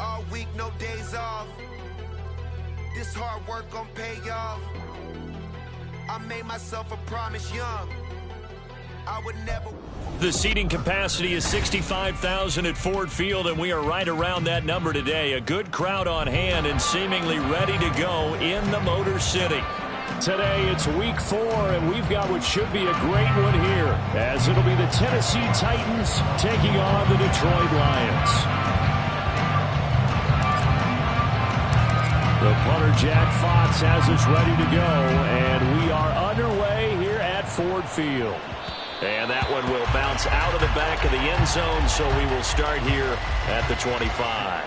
All week, no days off. This hard work gon' pay off. I made myself a promise young. I would never. The seating capacity is 65,000 at Ford Field, and we are right around that number today. A good crowd on hand and seemingly ready to go in the Motor City. Today it's week 4, and we've got what should be a great one here, as it'll be the Tennessee Titans taking on the Detroit Lions. The punter, Jack Fox, has us ready to go, and we are underway here at Ford Field. And that one will bounce out of the back of the end zone, so we will start here at the 25.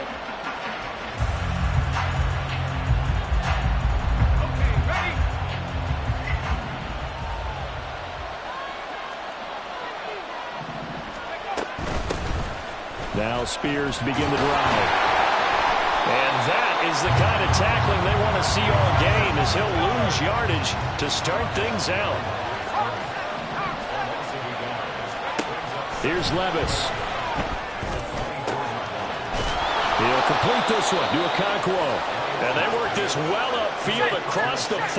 Now Spears to begin the drive. And that is the kind of tackling they want to see all game, as he'll lose yardage to start things out. Here's Levis. He'll complete this one to Okonkwo. And they work this well upfield across the 45.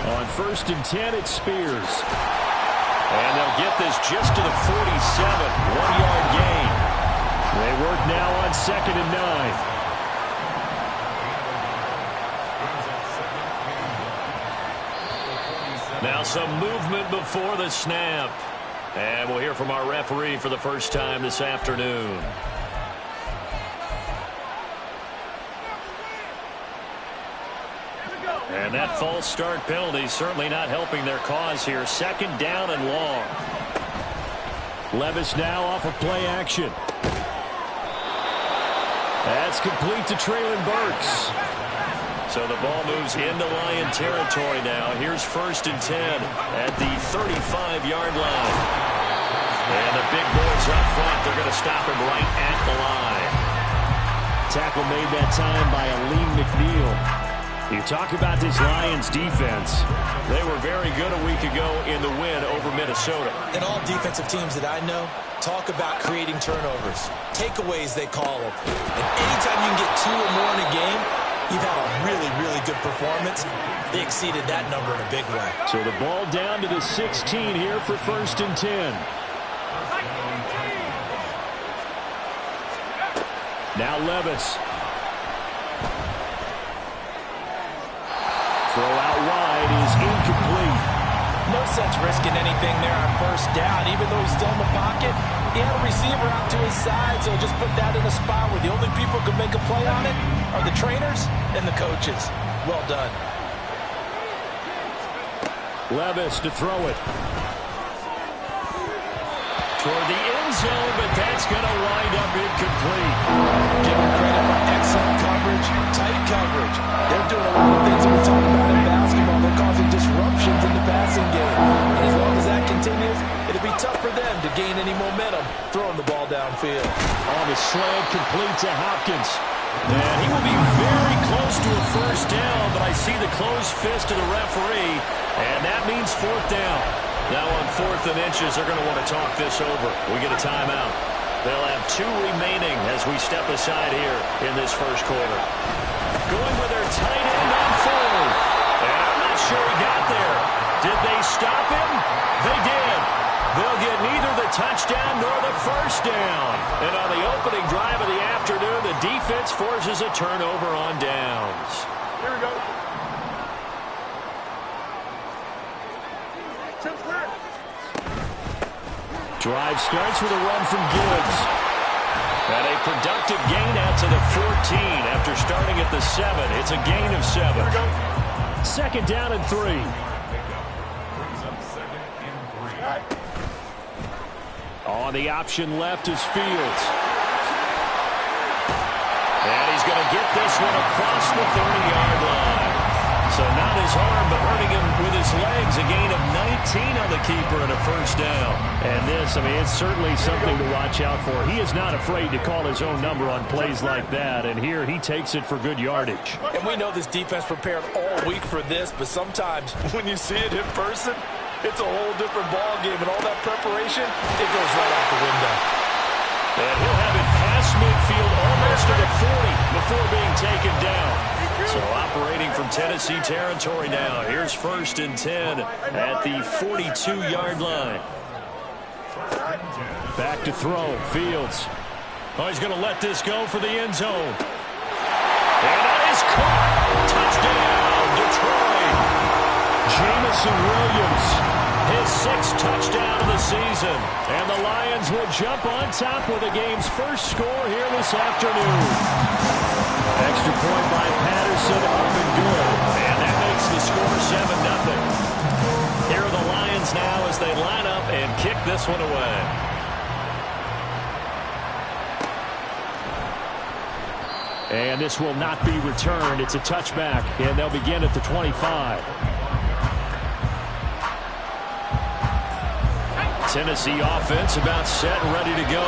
On 1st and 10, it's Spears. And they'll get this just to the 47. 1-yard gain. They work now on 2nd and 9. Now some movement before the snap. And we'll hear from our referee for the first time this afternoon. And that false start penalty certainly not helping their cause here. 2nd down and long. Levis now off of play action. That's complete to Traylon Burks. So the ball moves into Lion territory now. Here's 1st and 10 at the 35-yard line. And the big boys up front, they're going to stop him right at the line. Tackle made that time by Aleem McNeil. You talk about this Lions defense. They were very good a week ago in the win over Minnesota. And all defensive teams that I know talk about creating turnovers. Takeaways, they call them. And anytime you can get 2 or more in a game, you've had a really, really good performance. They exceeded that number in a big way. So the ball down to the 16 here for 1st and 10. Now Levis. Throw out wide is incomplete. No sense risking anything there on 1st down. Even though he's still in the pocket, he had a receiver out to his side, so just put that in a spot where the only people who can make a play on it are the trainers and the coaches. Well done. Levis to throw it. Toward the end zone, but that's going to wind up incomplete. Give them credit for excellent coverage, tight coverage. They're doing a lot of things that we talk about in basketball. They're causing disruptions in the passing game. And as long as that continues, it'll be tough for them to gain any momentum throwing the ball downfield. On the slant, complete to Hopkins. And he will be very close to a 1st down, but I see the closed fist of the referee, and that means 4th down. Now on 4th and inches, they're going to want to talk this over. We get a timeout. They'll have 2 remaining as we step aside here in this 1st quarter. Going with their tight end on 4th. And I'm not sure he got there. Did they stop him? They did. They'll get neither the touchdown nor the 1st down. And on the opening drive of the afternoon, the defense forces a turnover on downs. Here we go. Drive starts with a run from Gibbs. And a productive gain out to the 14 after starting at the 7. It's a gain of 7. 2nd down and 3. On the option left is Fields. And he's going to get this one across the 30-yard line. So not his arm, but hurting him with his legs. A gain of 19 on the keeper and a 1st down. And this, I mean, it's certainly something to watch out for. He is not afraid to call his own number on plays like that. And here he takes it for good yardage. And we know this defense prepared all week for this, but sometimes when you see it in person, it's a whole different ball game, and all that preparation preparation, it goes right out the window. And he'll have it past midfield almost to the 40 before being taken down. So operating from Tennessee territory now. Here's 1st and 10 at the 42-yard line. Back to throw. Fields. Oh, he's going to let this go for the end zone. And that is caught. Touchdown, Detroit. Jamison Williams. His 6th touchdown of the season. And the Lions will jump on top with the game's first score here this afternoon. Extra point by Patterson, up and good. And that makes the score 7-0. Here are the Lions now as they line up and kick this one away. And this will not be returned. It's a touchback, and they'll begin at the 25. Tennessee offense about set and ready to go.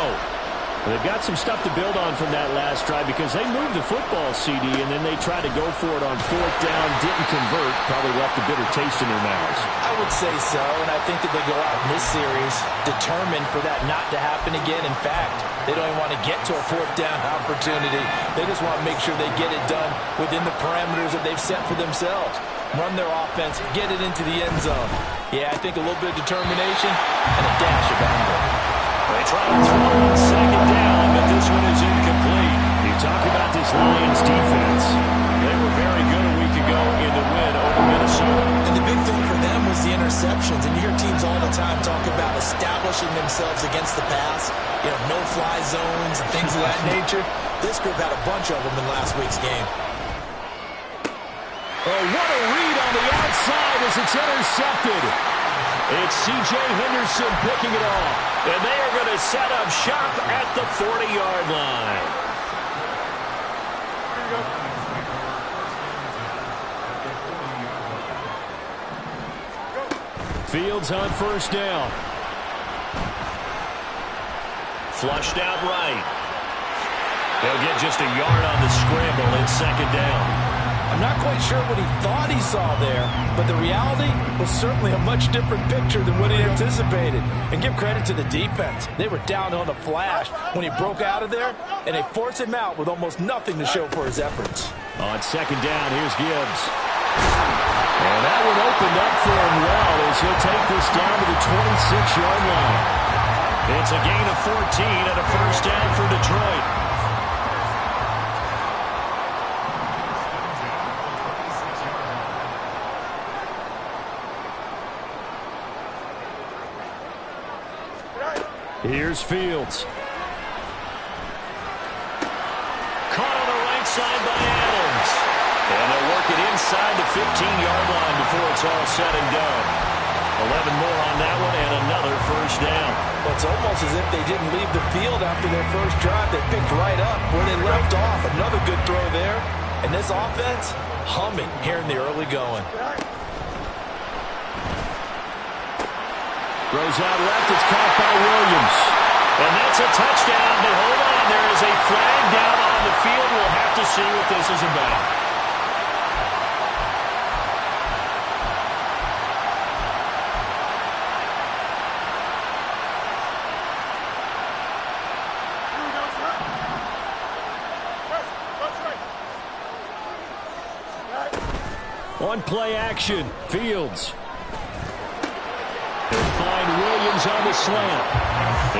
They've got some stuff to build on from that last drive because they moved the football, CD, and then they tried to go for it on 4th down, didn't convert, probably left a bitter taste in their mouths. I would say so, and I think that they go out in this series determined for that not to happen again. In fact, they don't even want to get to a 4th down opportunity. They just want to make sure they get it done within the parameters that they've set for themselves. Run their offense, get it into the end zone. Yeah, I think a little bit of determination and a dash of anger. They try to throw on 2nd down, but this one is incomplete. You talk about this Lions defense. They were very good a week ago in the win over Minnesota. And the big thing for them was the interceptions. And you hear teams all the time talk about establishing themselves against the pass, no-fly zones and things of that nature. This group had a bunch of them in last week's game. Oh, what a read on the outside as it's intercepted. It's C.J. Henderson picking it off. And they are going to set up shop at the 40-yard line. Fields on 1st down. Flushed out right. They'll get just a yard on the scramble in 2nd down. I'm not quite sure what he thought he saw there, but the reality was certainly a much different picture than what he anticipated. And give credit to the defense. They were down on the flash when he broke out of there, and they forced him out with almost nothing to show for his efforts. On 2nd down, here's Gibbs. And that one opened up for him well as he'll take this down to the 26-yard line. It's a gain of 14 and a 1st down for Detroit. Here's Fields. Caught on the right side by Adams. And they'll work it inside the 15-yard line before it's all said and done. 11 more on that one and another 1st down. Well, it's almost as if they didn't leave the field after their first drive. They picked right up where they left off. Another good throw there. And this offense humming here in the early going. Throws out left. It's caught by Williams. And that's a touchdown. But hold on. There is a flag down on the field. We'll have to see what this is about. On play action, Fields. They'll find Williams on the slant.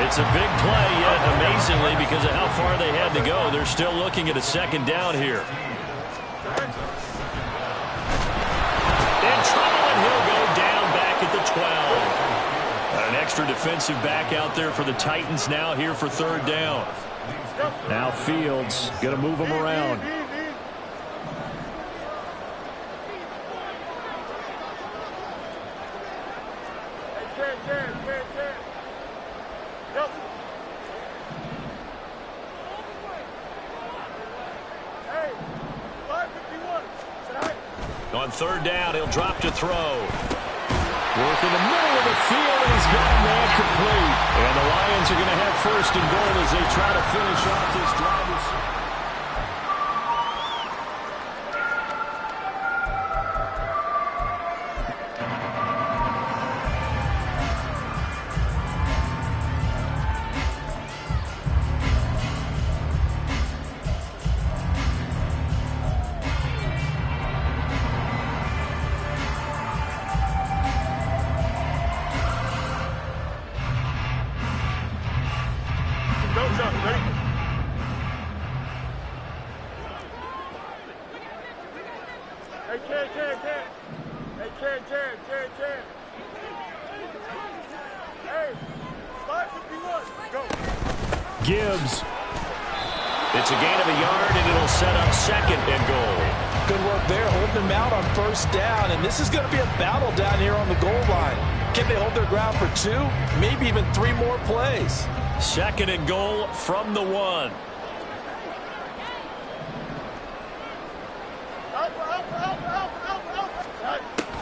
It's a big play, yet amazingly, because of how far they had to go, they're still looking at a 2nd down here. In trouble, and he'll go down back at the 12. An extra defensive back out there for the Titans now here for 3rd down. Now Fields going to move him around. On 3rd down, he'll drop to throw. Work in the middle of the field, and he's got a man complete. And the Lions are going to have 1st and goal as they try to finish off this drive. Go, Chuck. Ready? Hey, Ken. Hey, Ken. Hey, 551. Go. Gibbs. It's a gain of a yard, and it'll set up second and goal. Good work there, holding them out on first down, and this is going to be a battle down here on the goal line. Can they hold their ground for 2, maybe even 3 more plays? Second and goal from the 1.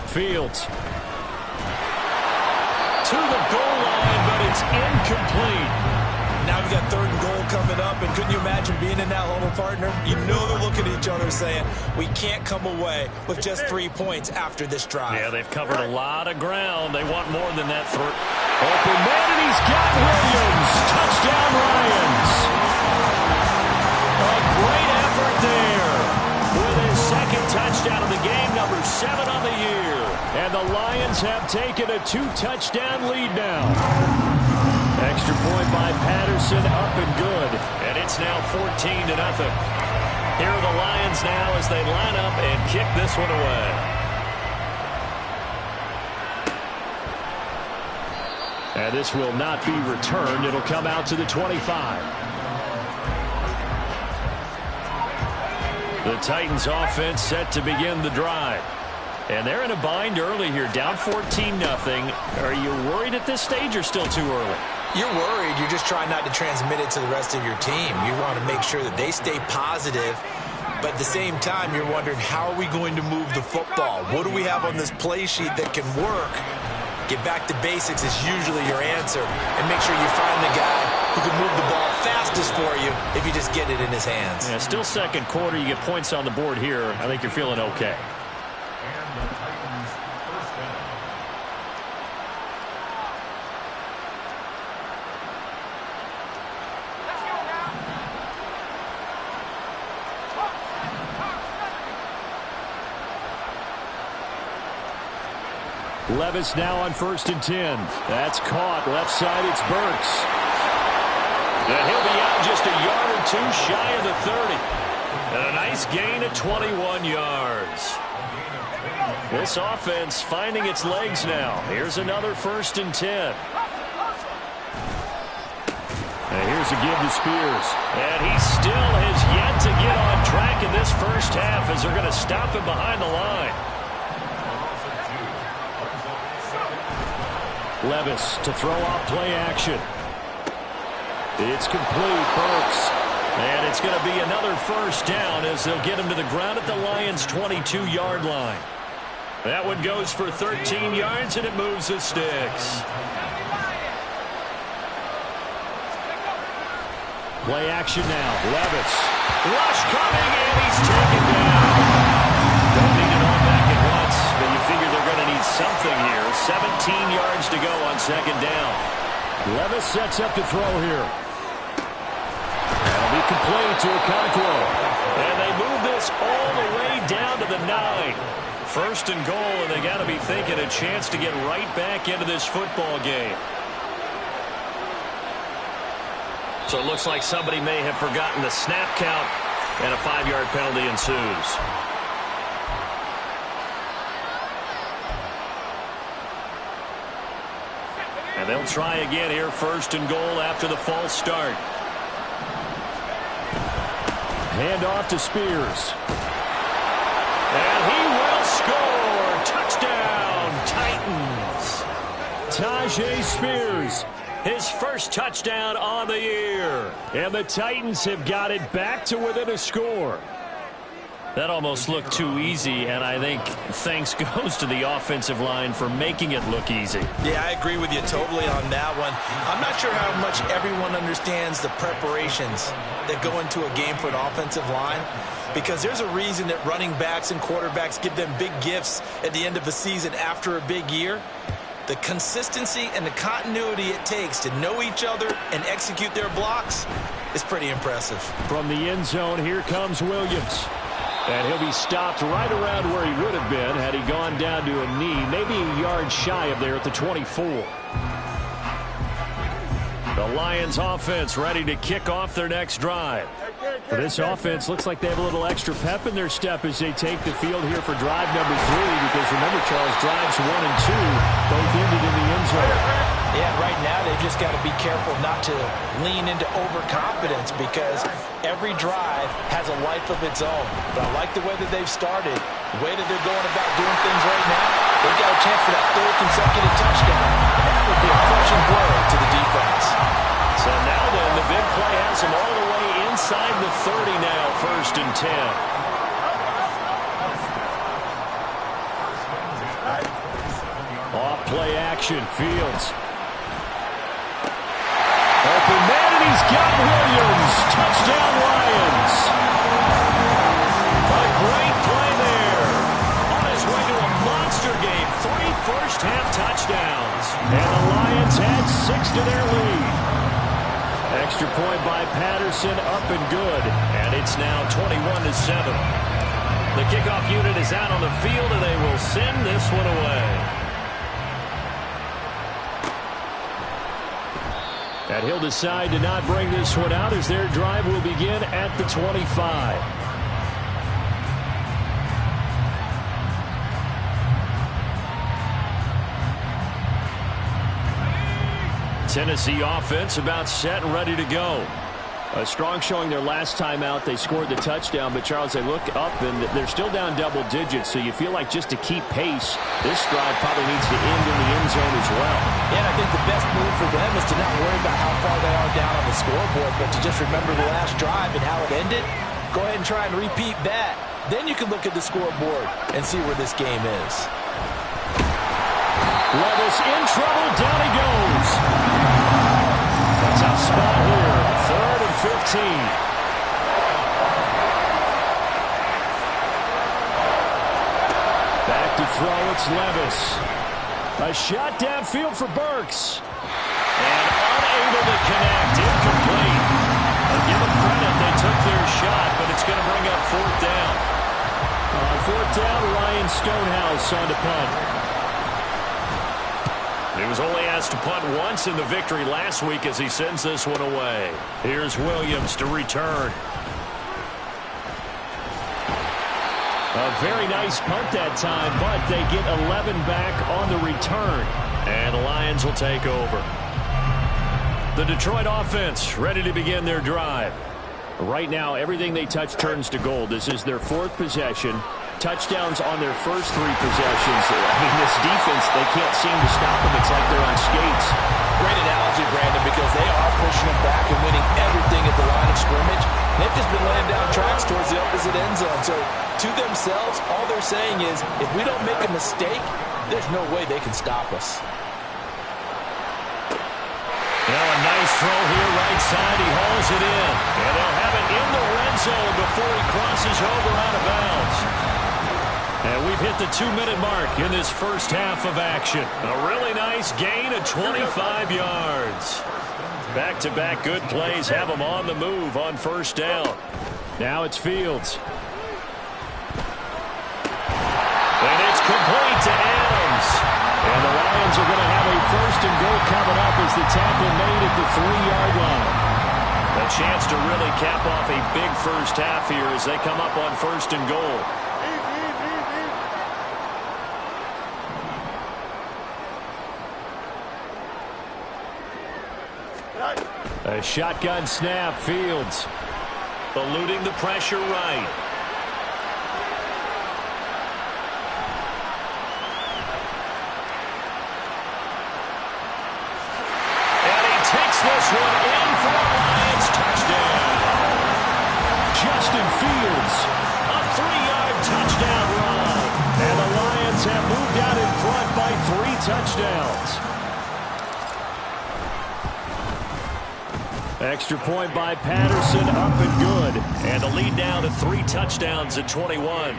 Fields. To the goal line, but it's incomplete. Now we've got 3rd and goal coming up, and couldn't you imagine being in that huddle, partner? You know they're looking at each other saying, we can't come away with just 3 points after this drive. Yeah, they've covered a lot of ground. They want more than that. Open man, and he's got Williams. Touchdown, Lions. A great effort there with his second touchdown of the game, number 7 on the year. And the Lions have taken a 2-touchdown lead now. Extra point by Patterson, up and good. And it's now 14-0. Here are the Lions now as they line up and kick this one away. And this will not be returned. It'll come out to the 25. The Titans offense set to begin the drive. And they're in a bind early here, down 14-0. Are you worried at this stage or still too early? You're worried. You're just trying not to transmit it to the rest of your team. You want to make sure that they stay positive, but at the same time, you're wondering, how are we going to move the football? What do we have on this play sheet that can work? Get back to basics is usually your answer, and make sure you find the guy who can move the ball fastest for you if you just get it in his hands. Yeah, still second quarter. You get points on the board here. I think you're feeling okay. Levis now on 1st and 10. That's caught. Left side, it's Burks. And he'll be out just a yard or 2 shy of the 30. And a nice gain of 21 yards. This offense finding its legs now. Here's another 1st and 10. And here's a give to Spears. And he still has yet to get on track in this first half as they're going to stop him behind the line. Levis to throw off play action. It's complete. Burks. And it's going to be another first down as they'll get him to the ground at the Lions' 22-yard line. That one goes for 13 yards, and it moves the sticks. Play action now. Levis. Rush coming, and he's taken down. Don't need it all back at once, but you figure they're going to need something here. 17 yards to go on 2nd down. Levis sets up to throw here. That'll be complete to Okonkwo. And they move this all the way down to the 9. 1st and goal, and they got to be thinking a chance to get right back into this football game. So it looks like somebody may have forgotten the snap count, and a 5-yard penalty ensues. And they'll try again here, 1st and goal after the false start. Hand off to Spears. And he will score. Touchdown, Titans. Tajay Spears. His first touchdown on the year. And the Titans have got it back to within a score. That almost looked too easy, and I think thanks goes to the offensive line for making it look easy. Yeah, I agree with you totally on that one. I'm not sure how much everyone understands the preparations that go into a game for an offensive line, because there's a reason that running backs and quarterbacks give them big gifts at the end of the season after a big year. The consistency and the continuity it takes to know each other and execute their blocks is pretty impressive. From the end zone, here comes Williams. And he'll be stopped right around where he would have been had he gone down to a knee, maybe a yard shy of there at the 24. The Lions offense ready to kick off their next drive. Well, this offense looks like they have a little extra pep in their step as they take the field here for drive number 3, because remember, Charles, drives 1 and 2 both ended in the end zone. Yeah, right now they've just got to be careful not to lean into overconfidence, because every drive has a life of its own. But I like the way that they've started, the way that they're going about doing things right now. They've got a chance for that 3rd consecutive touchdown, and that would be a crushing blow to the defense. So now then, the big play has them all the way inside the 30 now, 1st and 10. Off play action, Fields. Open man, and he's got Williams. Touchdown, Lions. A great play there. On his way to a monster game. 3 first-half touchdowns. And the Lions add 6 to their lead. Extra point by Patterson, up and good. And it's now 21-7. The kickoff unit is out on the field, and they will send this one away. And he'll decide to not bring this one out as their drive will begin at the 25. Tennessee offense about set and ready to go. A strong showing their last time out. They scored the touchdown, but Charles, they look up and they're still down double digits, so you feel like just to keep pace, this drive probably needs to end in the end zone as well. And I think the best move for them is to not worry about how far they are down on the scoreboard, but to just remember the last drive and how it ended. Go ahead and try and repeat that. Then you can look at the scoreboard and see where this game is. Levis in trouble, down he goes. A tough spot here, 3rd and 15. Back to throw, it's Levis. A shot downfield for Burks. And unable to connect, incomplete. I'll give them credit, they took their shot, but it's going to bring up 4th down. On 4th down, Ryan Stonehouse on to punt. He was only asked to punt once in the victory last week as he sends this one away. Here's Williams to return. A very nice punt that time, but they get 11 back on the return. And the Lions will take over. The Detroit offense ready to begin their drive. Right now, everything they touch turns to gold. This is their 4th possession. Touchdowns on their first 3 possessions. I mean, this defense, they can't seem to stop them. It's like they're on skates. Great analogy, Brandon, because they are pushing them back and winning everything at the line of scrimmage. They've just been laying down tracks towards the opposite end zone. So, to themselves, all they're saying is, if we don't make a mistake, there's no way they can stop us. Now a nice throw here right side. He hauls it in. And they'll have it in the red zone before he crosses over out of bounds. And we've hit the 2-minute mark in this first half of action. A really nice gain of 25 yards. Back-to-back good plays have them on the move on 1st down. Now it's Fields. And it's complete to Adams. And the Lions are going to have a 1st and goal coming up as the tackle made at the 3-yard line. A chance to really cap off a big first half here as they come up on 1st and goal. A shotgun snap, Fields. Eluding the pressure right. And he takes this one in for a Lions touchdown. Justin Fields. A 3-yard touchdown run. And the Lions have moved out in front by 3 touchdowns. Extra point by Patterson, up and good. And the lead now to 3 touchdowns at 21.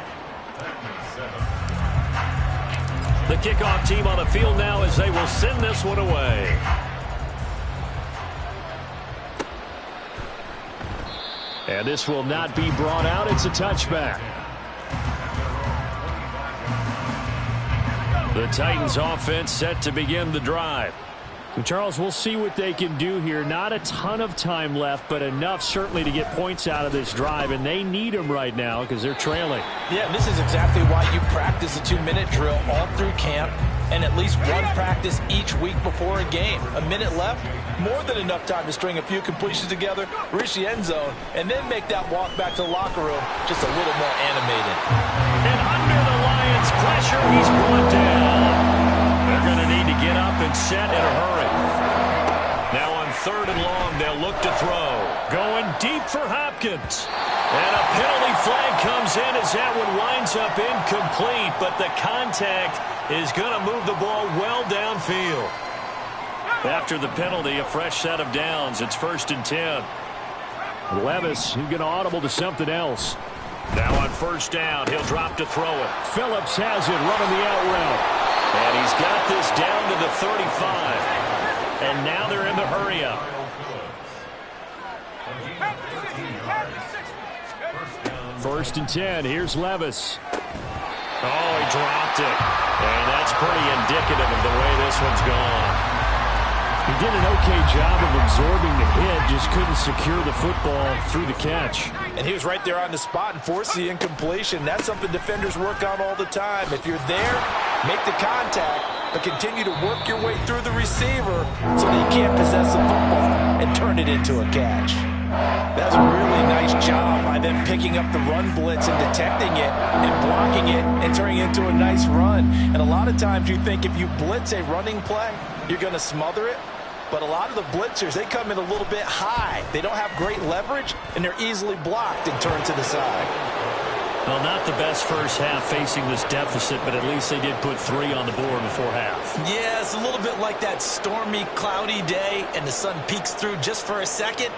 The kickoff team on the field now as they will send this one away. And this will not be brought out. It's a touchback. The Titans offense set to begin the drive. And Charles, we'll see what they can do here. Not a ton of time left, but enough certainly to get points out of this drive, and they need them right now because they're trailing. Yeah, this is exactly why you practice a 2-minute drill all through camp and at least one practice each week before a game. A minute left, more than enough time to string a few completions together, reach the end zone, and then make that walk back to the locker room just a little more animated. And under the Lions' pressure, he's brought down. They're going to need to get up and set in a hurry. Now on 3rd and long, they'll look to throw. Going deep for Hopkins. And a penalty flag comes in as that one winds up incomplete, but the contact is going to move the ball well downfield. After the penalty, a fresh set of downs. It's 1st and 10. Levis, he's going to audible to something else. Now on 1st down, he'll drop to throw it. Phillips has it, running the out route. And he's got this down to the 35. And now they're in the hurry up. First and 10. Here's Levis. Oh, he dropped it. And that's pretty indicative of the way this one's gone. He did an okay job of absorbing the hit, just couldn't secure the football through the catch. And he was right there on the spot and forced the incompletion. That's something defenders work on all the time. If you're there, make the contact, but continue to work your way through the receiver so that you can't possess the football and turn it into a catch. That's a really nice job by them picking up the run blitz and detecting it and blocking it and turning it into a nice run. And a lot of times you think if you blitz a running play, you're going to smother it. But a lot of the blitzers, they come in a little bit high. They don't have great leverage, and they're easily blocked and turned to the side. Well, not the best first half facing this deficit, but at least they did put 3 on the board before half. Yeah, it's a little bit like that stormy, cloudy day, and the sun peeks through just for a second.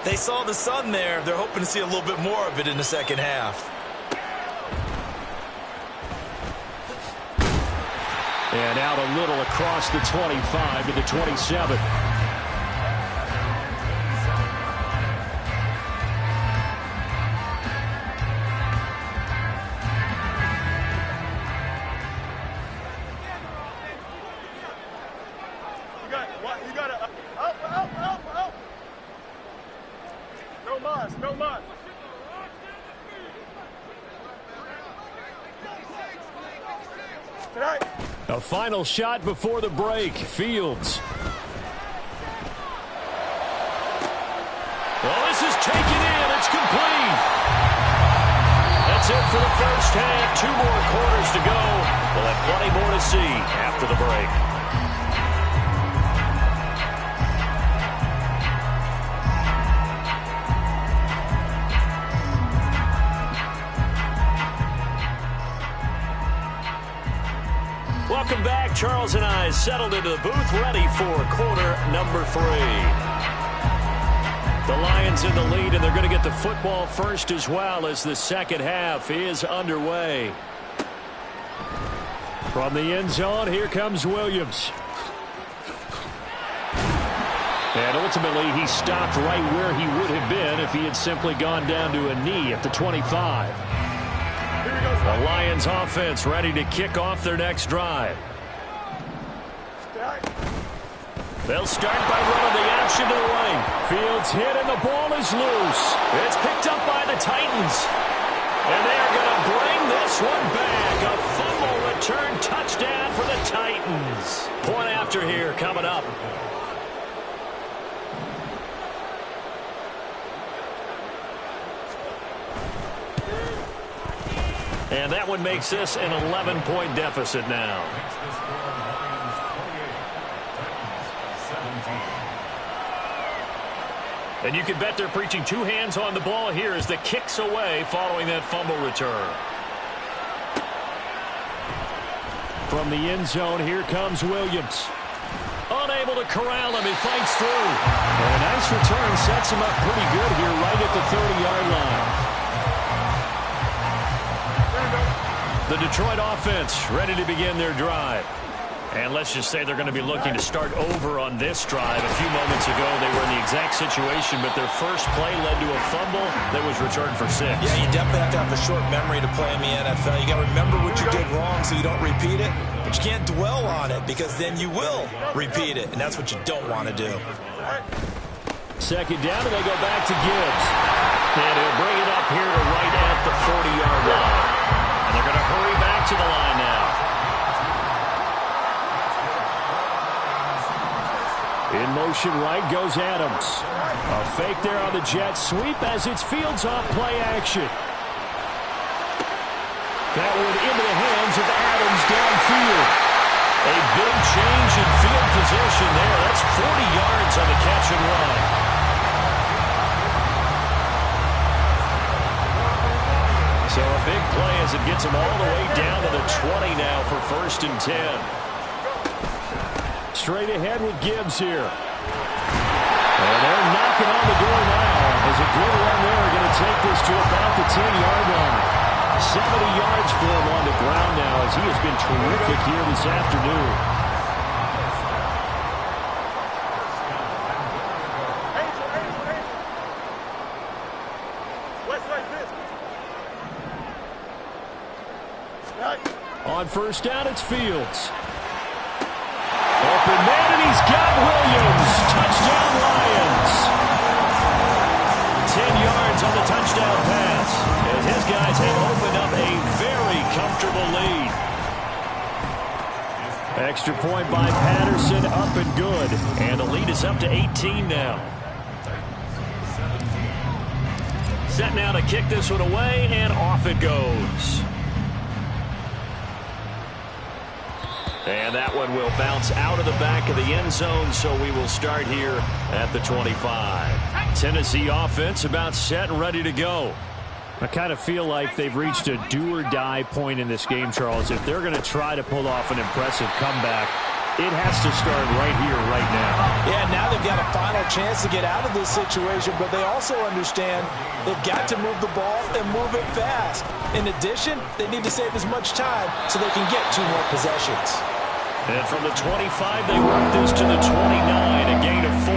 They saw the sun there. They're hoping to see a little bit more of it in the second half. And out a little across the 25 to the 27. You got to out. No mas. Tonight. A final shot before the break. Fields. Well, this is taken in. It's complete. That's it for the first half. 2 more quarters to go. We'll have plenty more to see after the break. Welcome back. Charles and I settled into the booth, ready for quarter number 3. The Lions in the lead, and they're going to get the football first as well as the second half is underway. From the end zone, here comes Williams. And ultimately, he stopped right where he would have been if he had simply gone down to a knee at the 25. The Lions offense ready to kick off their next drive. They'll start by running the action to the right. Fields hit and the ball is loose. It's picked up by the Titans. And they're going to bring this one back. A fumble return touchdown for the Titans. Point after here coming up. And that one makes this an 11-point deficit now. And you can bet they're preaching 2 hands on the ball here as the kick's away following that fumble return. From the end zone, here comes Williams. Unable to corral him, he fights through. And a nice return sets him up pretty good here right at the 30-yard line. The Detroit offense ready to begin their drive. And let's just say they're going to be looking to start over on this drive. A few moments ago, they were in the exact situation, but their first play led to a fumble that was returned for 6. Yeah, you definitely have to have a short memory to play in the NFL. You got to remember what you did wrong so you don't repeat it. But you can't dwell on it because then you will repeat it, and that's what you don't want to do. Second down, and they go back to Gibbs. And he'll bring it up here to right at the 40-yard line. And they're going to hurry back to the line now. In motion right goes Adams. A fake there on the jet sweep as it's Fields off play action. That one into the hands of Adams downfield. A big change in field position there. That's 40 yards on the catch and run. So a big play as it gets him all the way down to the 20 now for 1st and 10. Straight ahead with Gibbs here. And they're knocking on the door now as a good run there. Going to take this to about the 10-yard line. 70 yards for him on the ground now as he has been terrific here this afternoon. On 1st down, it's Fields. Open man, and he's got Williams. Touchdown, Lions. 10 yards on the touchdown pass. As his guys have opened up a very comfortable lead. Extra point by Patterson, up and good. And the lead is up to 18 now. Set now to kick this one away, and off it goes. And that one will bounce out of the back of the end zone, so we will start here at the 25. Tennessee offense about set and ready to go. I kind of feel like they've reached a do-or-die point in this game, Charles. If they're going to try to pull off an impressive comeback, it has to start right here, right now. Yeah, now they've got a final chance to get out of this situation, but they also understand they've got to move the ball and move it fast. In addition, they need to save as much time so they can get 2 more possessions. And from the 25, they work this to the 29, a gain of 4.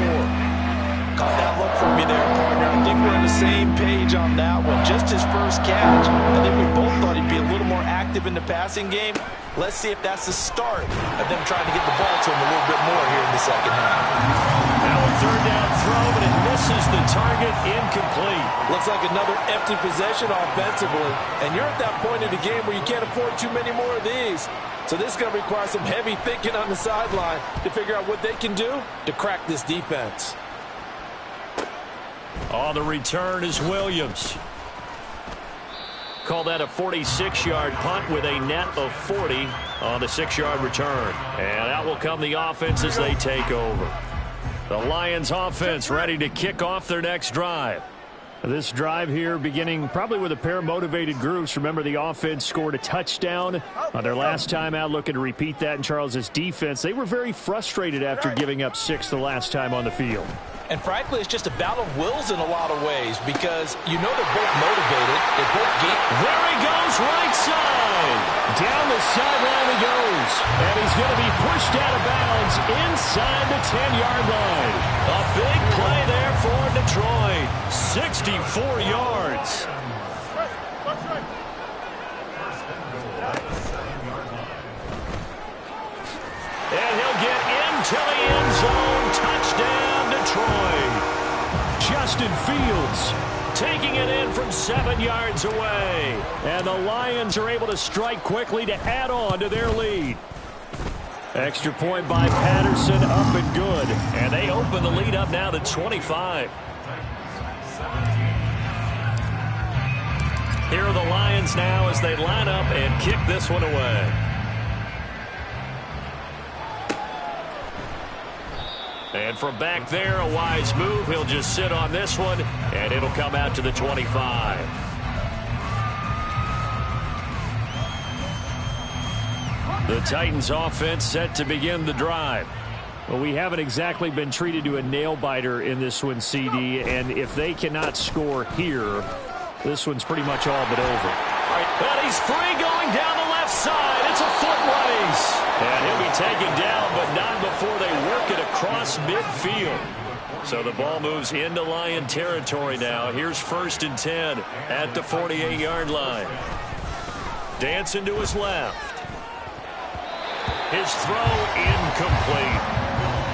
Caught that look from me there, partner. I think we're on the same page on that one. Just his first catch. I think we both thought he'd be a little more active in the passing game. Let's see if that's the start of them trying to get the ball to him a little bit more here in the second half. Now a 3rd down throw, but it misses the target, incomplete. Looks like another empty possession offensively. And you're at that point in the game where you can't afford too many more of these. So this is going to require some heavy thinking on the sideline to figure out what they can do to crack this defense. On the return is Williams. Call that a 46-yard punt with a net of 40 on the 6-yard return. And out will come the offense as they take over. The Lions offense ready to kick off their next drive. This drive here beginning probably with a pair of motivated groups. Remember, the offense scored a touchdown on their last time out. Looking to repeat that in Charles's defense. They were very frustrated after giving up 6 the last time on the field. And frankly, it's just a battle of wills in a lot of ways because you know they're both motivated. They're both there he goes, right side. Down the sideline he goes. And he's going to be pushed out of bounds inside the 10-yard line. A big play there for Detroit. 64 yards. And he'll get into the end zone. Touchdown, Detroit. Justin Fields taking it in from 7 yards away. And the Lions are able to strike quickly to add on to their lead. Extra point by Patterson, up and good. And they open the lead up now to 25. Here are the Lions now as they line up and kick this one away. And from back there, a wise move. He'll just sit on this one, and it'll come out to the 25. The Titans offense set to begin the drive. Well, we haven't exactly been treated to a nail-biter in this one, CD, and if they cannot score here, this one's pretty much all but over. And he's free going down the left side. It's a foot race. And he'll be taken down, but not before they work it across midfield. So the ball moves into Lion territory now. Here's 1st and 10 at the 48-yard line. Dancing to his left. His throw incomplete.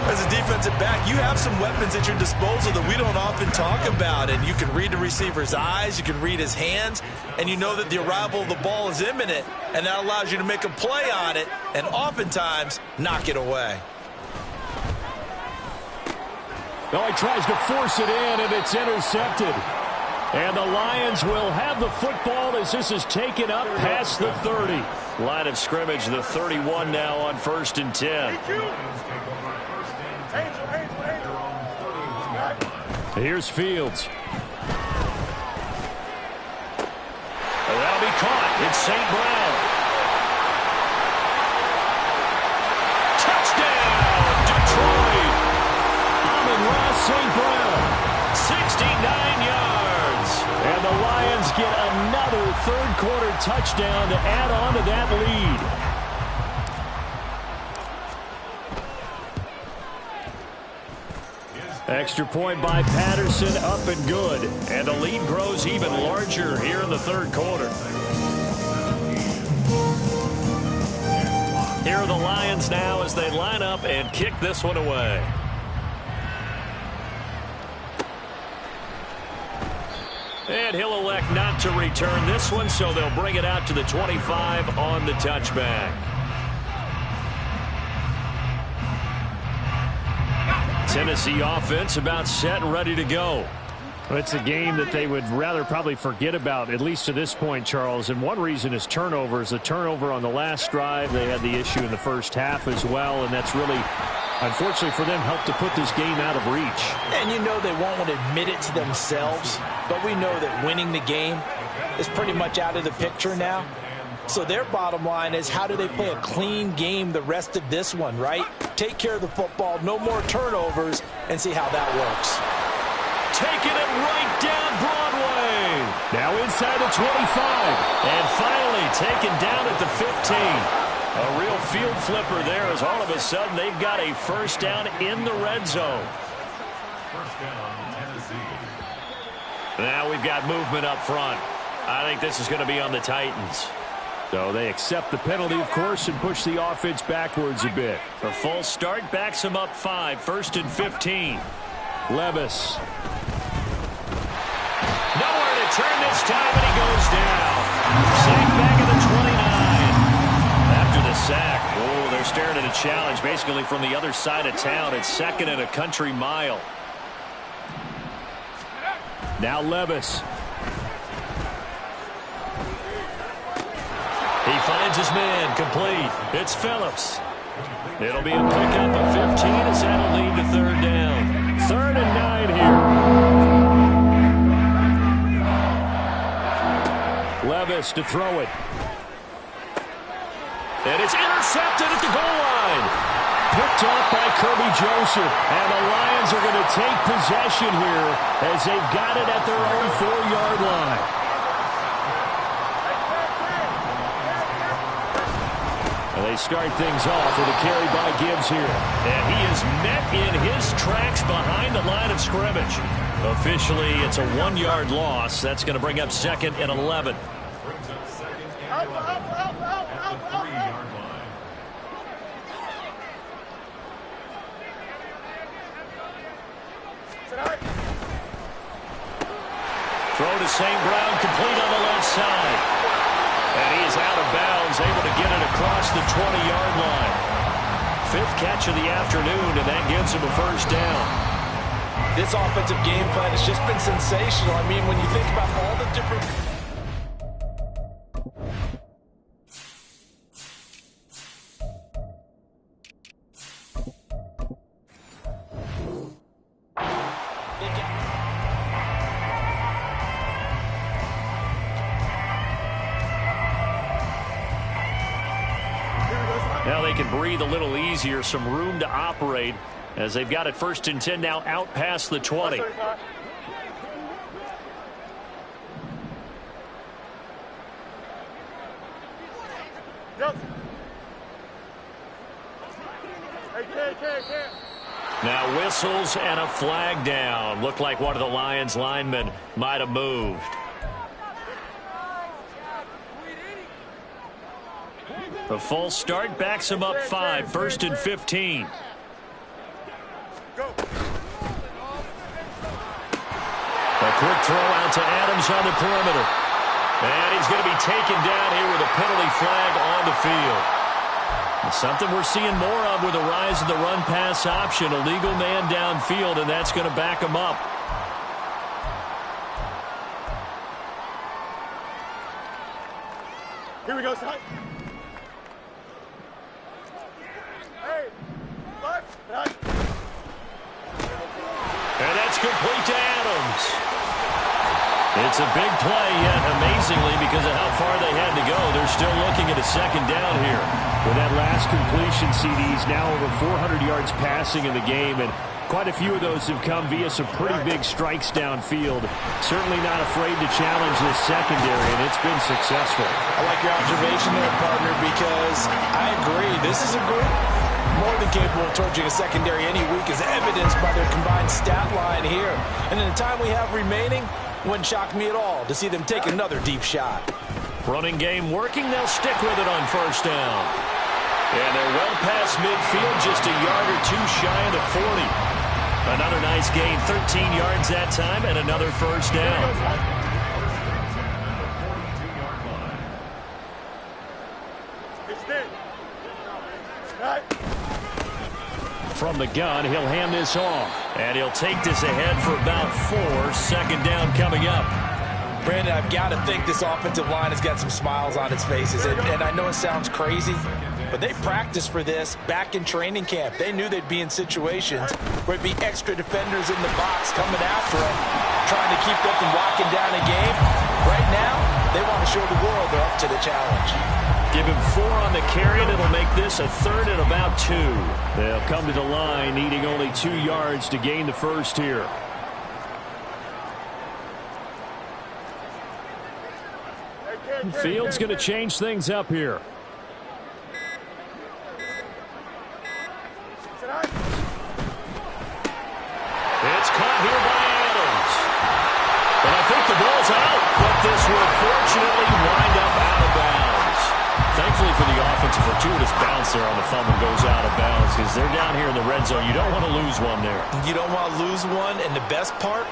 As a defensive back, you have some weapons at your disposal that we don't often talk about. And you can read the receiver's eyes, you can read his hands, and you know that the arrival of the ball is imminent. And that allows you to make a play on it and oftentimes knock it away. Oh, he tries to force it in, and it's intercepted. And the Lions will have the football as this is taken up past the 30. Line of scrimmage, the 31 now on 1st and 10. Here's Fields. That'll be caught. It's St. Brown. Touchdown, Detroit. Amon-Ra St. Brown. 69 yards. And the Lions get another third-quarter touchdown to add on to that lead. Extra point by Patterson, up and good. And the lead grows even larger here in the third quarter. Here are the Lions now as they line up and kick this one away. And he'll elect not to return this one, so they'll bring it out to the 25 on the touchback. Tennessee offense about set and ready to go. Well, it's a game that they would rather probably forget about, at least to this point, Charles. And one reason is turnovers. A turnover on the last drive. They had the issue in the first half as well, and that's really, unfortunately for them, helped to put this game out of reach. And you know they won't want to admit it to themselves, but we know that winning the game is pretty much out of the picture now. So their bottom line is, how do they play a clean game the rest of this one, right? Take care of the football, no more turnovers, and see how that works. Taking it right down Broadway. Now inside the 25. And finally taken down at the 15. A real field flipper there as all of a sudden they've got a first down in the red zone. Now we've got movement up front. I think this is going to be on the Titans. So they accept the penalty, of course, and push the offense backwards a bit. A false start backs them up 5, 1st and 15. Levis. Nowhere to turn this time, and he goes down. Sack back at the 29. After the sack, oh, they're staring at a challenge basically from the other side of town. It's 2nd and a country mile. Now Levis. He finds his man, complete. It's Phillips. It'll be a pickup of 15 as that'll lead to 3rd down. 3rd and 9 here. Levis to throw it. And it's intercepted at the goal line. Picked off by Kirby Joseph. And the Lions are going to take possession here as they've got it at their own 4-yard line. They start things off with a carry by Gibbs here. And he is met in his tracks behind the line of scrimmage. Officially, it's a 1-yard loss. That's going to bring up 2nd and 11. Throw to St. Brown, complete on the left side. And he is out of bounds, able to get it across the 20-yard line. 5th catch of the afternoon, and that gives him a first down. This offensive game plan has just been sensational. I mean, when you think about all the different... Now they can breathe a little easier, some room to operate as they've got it 1st and 10 now out past the 20. Now whistles and a flag down. Looked like one of the Lions linemen might have moved. The false start backs him up 5, 1st and 15. Go. A quick throw out to Adams on the perimeter. And he's going to be taken down here with a penalty flag on the field. It's something we're seeing more of with the rise of the run-pass option. A legal man downfield, and that's going to back him up. Here we go, son. Hey, left, right. And that's complete to Adams. It's a big play, yet amazingly, because of how far they had to go, they're still looking at a second down here. With that last completion, CD's now over 400 yards passing in the game, and quite a few of those have come via some pretty big strikes downfield. Certainly not afraid to challenge this secondary, and it's been successful. I like your observation there, partner, because I agree. This is a group more than capable of torching a secondary any week, as evidenced by their combined stat line here. And in the time we have remaining, wouldn't shock me at all to see them take another deep shot. Running game working. They'll stick with it on first down. And they're well past midfield, just a yard or two shy of the 40. Another nice gain, 13 yards that time, and another first down. From the gun, he'll hand this off. And he'll take this ahead for about 4. Second down coming up. Brandon, I've got to think this offensive line has got some smiles on its faces. And I know it sounds crazy, but they practiced for this back in training camp. They knew they'd be in situations where it'd be extra defenders in the box coming after them, trying to keep them from locking down a game. Right now, they want to show the world they're up to the challenge. Give him 4 on the carry, and it'll make this a 3rd and about 2. They'll come to the line, needing only 2 yards to gain the first here. Field's going to change things up here. It's caught here by Adams. And I think the ball's out, but this will fortunately wind up out of bounds. Thankfully for the offense, a fortuitous bounce there on the fumble goes out of bounds, because they're down here in the red zone. You don't want to lose one there. You don't want to lose one, and the best part,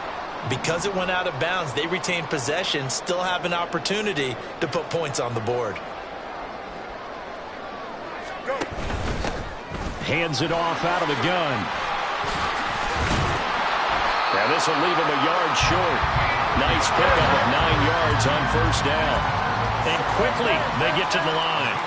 because it went out of bounds, they retain possession, still have an opportunity to put points on the board. Hands it off out of the gun. Now this will leave him a yard short. Nice pickup of 9 yards on first down. And quickly they get to the line.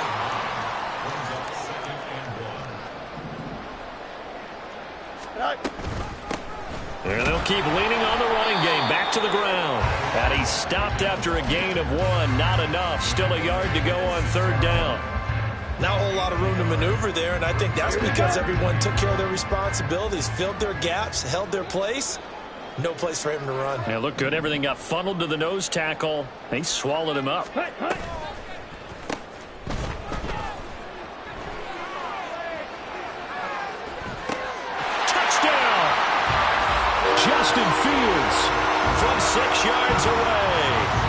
And they'll keep leaning on the running game. Back to the ground. And he's stopped after a gain of 1. Not enough. Still a yard to go on third down. Not a whole lot of room to maneuver there, and I think that's because everyone took care of their responsibilities, filled their gaps, held their place. No place for him to run. Yeah, looked good. Everything got funneled to the nose tackle. They swallowed him up. Touchdown! Justin Fields from 6 yards away.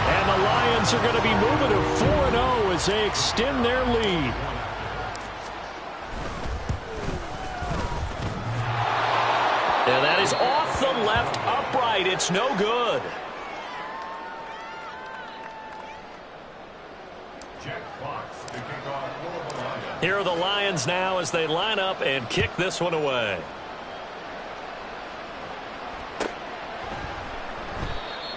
And the Lions are going to be moving to 4-0 as they extend their lead. And that is off the left upright. It's no good. Here are the Lions now as they line up and kick this one away.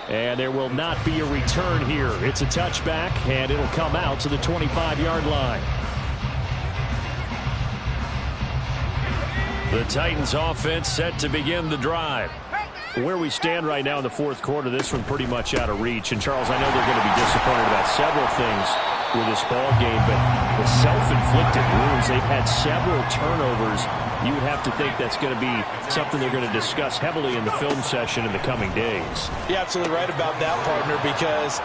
And there will not be a return here. It's a touchback, and it'll come out to the 25-yard line. The Titans offense set to begin the drive. Where we stand right now in the fourth quarter, this one pretty much out of reach. And, Charles, I know they're going to be disappointed about several things with this ball game, but the self-inflicted wounds, they've had several turnovers. You would have to think that's going to be something they're going to discuss heavily in the film session in the coming days. You're absolutely right about that, partner, because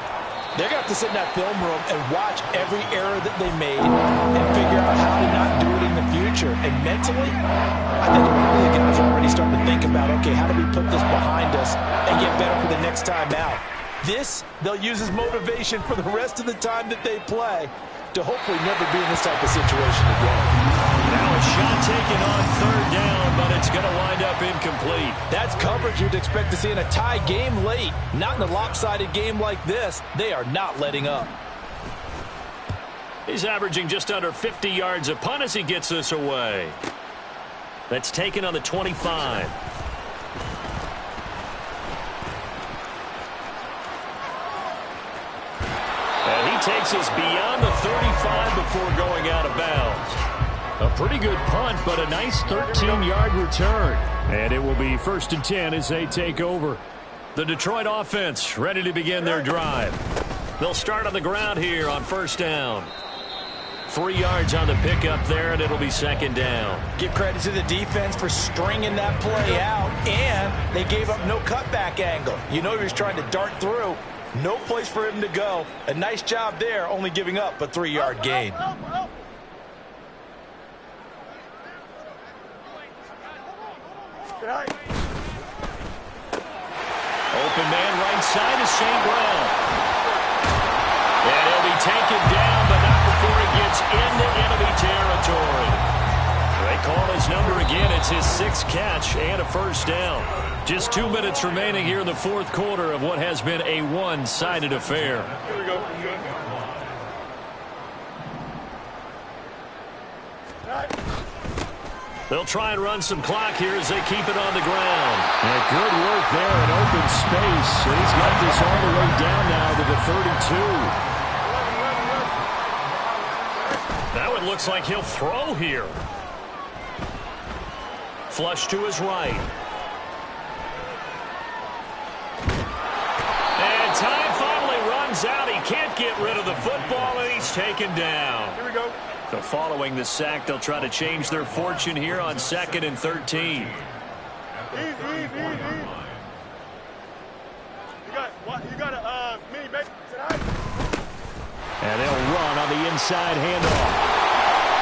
they're going to have to sit in that film room and watch every error that they made and figure out how to not do it in the future. And mentally, I think the guys are already starting to think about, okay, how do we put this behind us and get better for the next time out? This, they'll use as motivation for the rest of the time that they play. to hopefully never be in this type of situation again. Now a shot taken on third down, but it's going to wind up incomplete. That's coverage you'd expect to see in a tie game late. Not in a lopsided game like this. They are not letting up. He's averaging just under 50 yards a punt as he gets this away. That's taken on the 25. And he takes us beyond the 35 before going out of bounds. A pretty good punt, but a nice 13-yard return. And it will be 1st and 10 as they take over. The Detroit offense ready to begin their drive. They'll start on the ground here on 1st down. 3 yards on the pickup there, and it'll be 2nd down. Give credit to the defense for stringing that play out, and they gave up no cutback angle. You know he was trying to dart through. No place for him to go. A nice job there, only giving up a 3-yard gain. Open man right side is St. Brown. And he'll be taken down, but not before he gets into enemy territory. They call his number again. It's his 6th catch and a 1st down. Just 2 minutes remaining here in the 4th quarter of what has been a one-sided affair. Here we go. They'll try and run some clock here as they keep it on the ground. Yeah, good work there in open space. And he's got this all the way down now to the 32. Now it looks like he'll throw here. Flush to his right. And time finally runs out. He can't get rid of the football, and he's taken down. Here we go. So following the sack, they'll try to change their fortune here on 2nd and 13. Easy. You got a mini baby tonight. And they'll run on the inside handoff.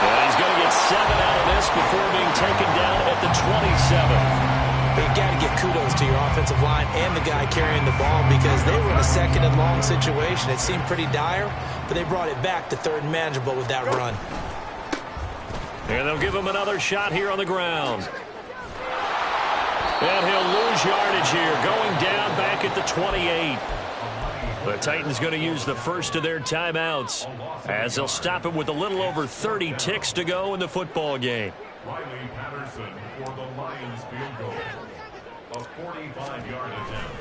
And he's going to get 7 out of this before being taken down at the 27. You got to give kudos to your offensive line and the guy carrying the ball because they were in a 2nd and long situation. It seemed pretty dire, but they brought it back to 3rd and manageable with that run. And they'll give him another shot here on the ground. And he'll lose yardage here, going down back at the 28. The Titans going to use the first of their timeouts as they'll stop it with a little over 30 ticks to go in the football game. Riley Patterson for the Lions field goal. A 45-yard attempt.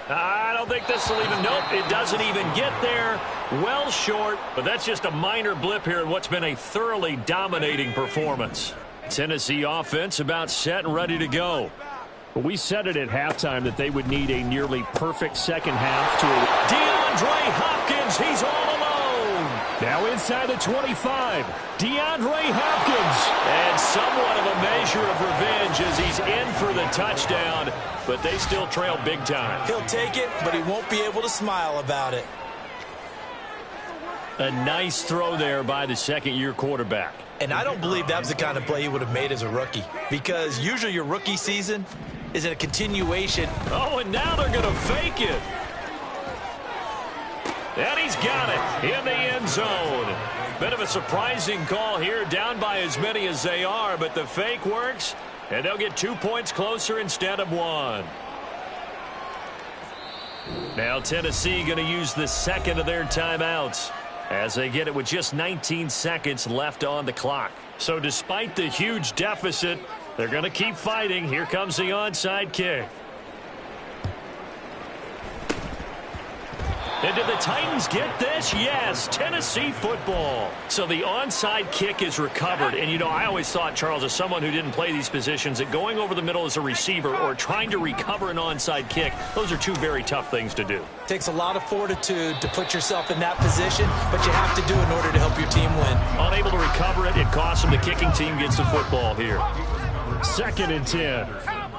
I don't think this will even, nope, it doesn't even get there. Well short, but that's just a minor blip here in what's been a thoroughly dominating performance. Tennessee offense about set and ready to go. But we said it at halftime that they would need a nearly perfect second half to... DeAndre Hopkins, he's all alone. Now inside the 25, DeAndre Hopkins. And somewhat of a measure of revenge as he's in for the touchdown, but they still trail big time. He'll take it, but he won't be able to smile about it. A nice throw there by the 2nd-year quarterback. And I don't believe that was the kind of play he would have made as a rookie, because usually your rookie season is in a continuation. Oh, and now they're going to fake it. And he's got it in the end zone. Bit of a surprising call here, down by as many as they are, but the fake works, and they'll get 2 points closer instead of 1. Now Tennessee going to use the 2nd of their timeouts as they get it with just 19 seconds left on the clock. So despite the huge deficit, they're going to keep fighting. Here comes the onside kick. And did the Titans get this? Yes, Tennessee football. So the onside kick is recovered. And, you know, I always thought, Charles, as someone who didn't play these positions, that going over the middle as a receiver or trying to recover an onside kick, those are 2 very tough things to do. Takes a lot of fortitude to put yourself in that position, but you have to do it in order to help your team win. Unable to recover it, it costs them. The kicking team gets the football here. 2nd and 10.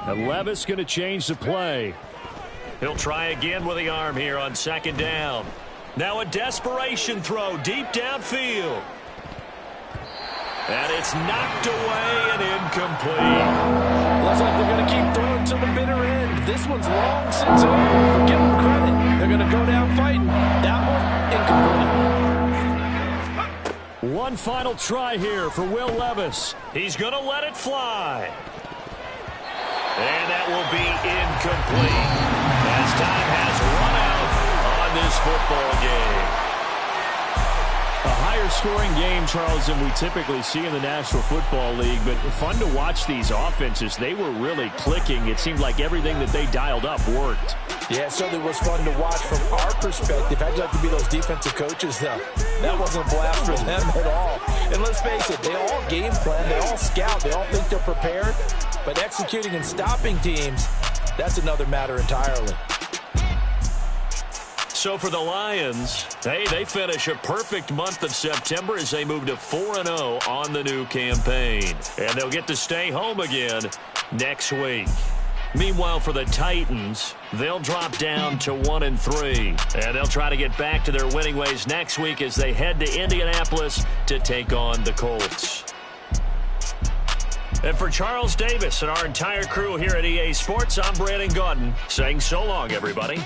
And Levis going to change the play. He'll try again with the arm here on 2nd down. Now a desperation throw deep downfield. And it's knocked away and incomplete. Looks like they're going to keep throwing to the bitter end. This one's long since over. But give them credit. They're going to go down fighting. That one, incomplete. One final try here for Will Levis. He's going to let it fly. And that will be incomplete as time has run out on this football game. A higher scoring game, Charles, than we typically see in the National Football League, but fun to watch these offenses. They were really clicking. It seemed like everything that they dialed up worked. Yeah, it certainly was fun to watch from our perspective. I'd like to be those defensive coaches, though. That wasn't a blast for them at all. And let's face it, they all game plan, they all scout, they all think they're prepared. But executing and stopping teams, that's another matter entirely. So for the Lions, hey, they finish a perfect month of September as they move to 4-0 on the new campaign. And they'll get to stay home again next week. Meanwhile, for the Titans, they'll drop down to 1-3. And they'll try to get back to their winning ways next week as they head to Indianapolis to take on the Colts. And for Charles Davis and our entire crew here at EA Sports, I'm Brandon Gaudin saying so long, everybody.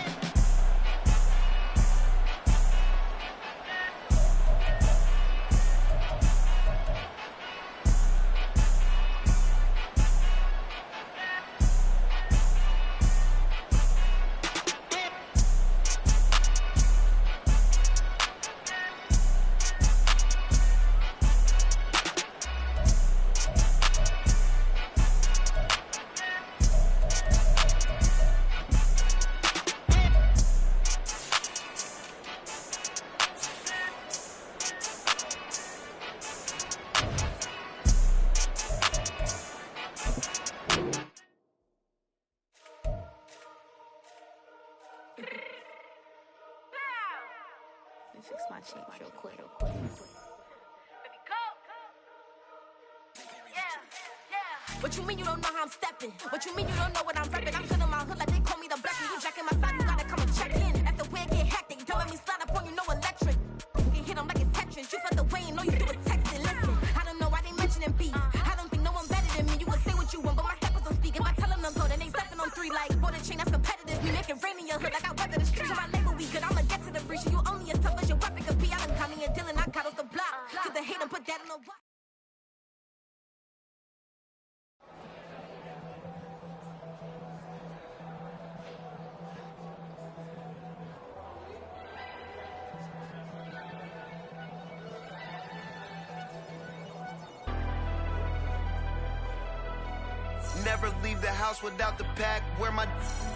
Fix my cheek real quick. What you mean you don't know how I'm stepping? What you mean you don't know what I'm repping? I'm good in my hood like they call me the blessing. You jacking my side, you gotta come and check in. After where get hectic, don't let me slide up on you, no electric. You can hit them like it's Tetris. You felt the way and know you do it texting. Listen, I don't know why they mentioning beef. I don't think no one better than me. You can say what you want, but my steppers don't speak. If I tell them to go, then they stepping on 3 like border chain, that's competitive. We make it rain in your hood like I weather the streets. So my label we good, I'ma get to the breach. You only as tough as your weapon could be. I done Connie and Dylan, I got off the block. To the hate and put that in the block. Never leave the house without the pack. Where my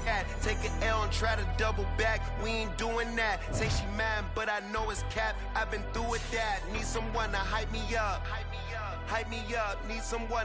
at? Take an L and try to double back. We ain't doing that. Say she mad, but I know it's cap. I've been through with that. Need someone to hype me up. Hype me up. Need someone.